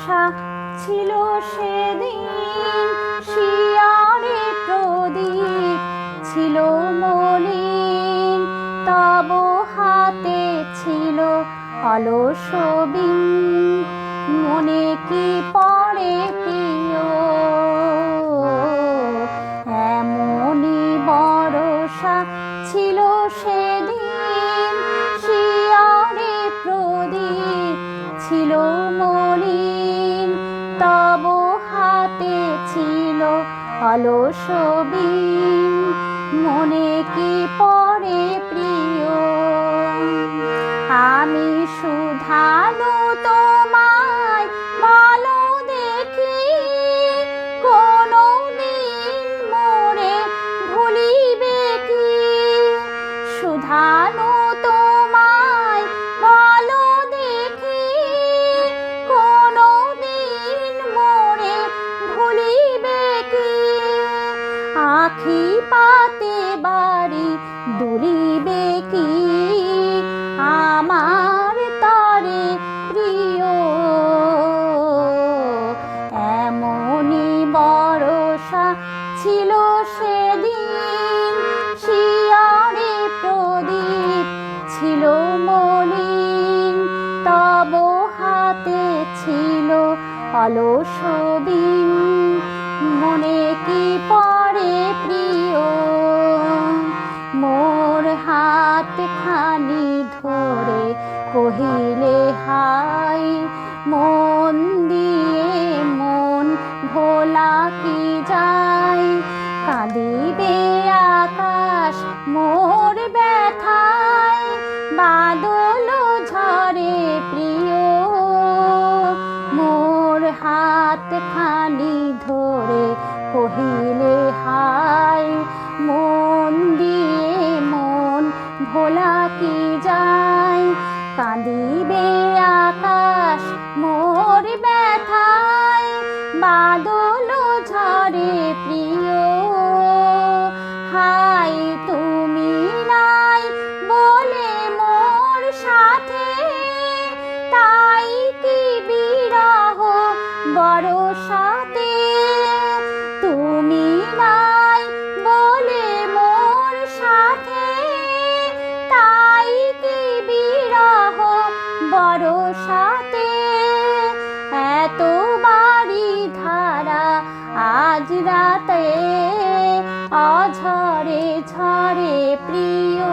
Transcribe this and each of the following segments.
বরষা ছিল সেদিন, শিয়ারে প্রদীপ ছিল মলিন, তব হাতে ছিল অলস বিন। মনে কি পড়ে প্রিয় এমনি বরষা ছিল সেদিন, শিয়ারে প্রদীপ ছিল মলিন, তব হাতে ছিল অলস বিন। মনে কি পড়ে প্রিয় আমি শুধালু তোমায় বলো দেখি, কোনো দিন মোরে ভুলিবে কি? শুধালু তোমায় বলো দেখি, কোনো দিন মোরে ভুলিবে কি? আখি পাতে বাড়ি দুলিবে কি আমার তরে প্রিয়? এমনি বরষা ছিল সেদিন, শিয়ারে প্রদীপ ছিল মলিন, তব হাতে ছিল অলস বিন। মনে কি পড়ে প্রিয় মোর হাত খানি ধরে কহিলে হাই, মন দিয়ে মন ভোলা কি যায়? কাঁদিবে আকাশ মোর ব্যথায়, বাদল ঝরে প্রিয় মোর হাত খানি ধরে কহিলে হাই, মন দিয়ে মন ভোলা কি যায়? কাঁদিবে আকাশ মোর ব্যথায়, বাদল ঝরে প্রিয়। হাই তুমি নাই বলে মোর সাথে, তাই কি বিরহ বরষাতে? তুমি নাই বলে মোর সাথে, তাই কি বিরহ বরষাতে? এত বাড়ি ধারা আজ রাতে অঝরে ঝরে প্রিয়।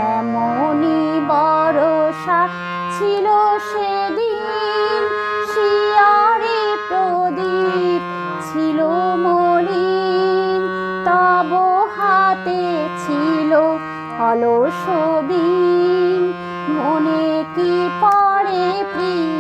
এমনি বরষা ছিল সেদিন, শিয়ারে প্রদীপ ছিল মলিন, তব হাতে ছিল অলস বিন। মনে কি পড়ে প্রিয়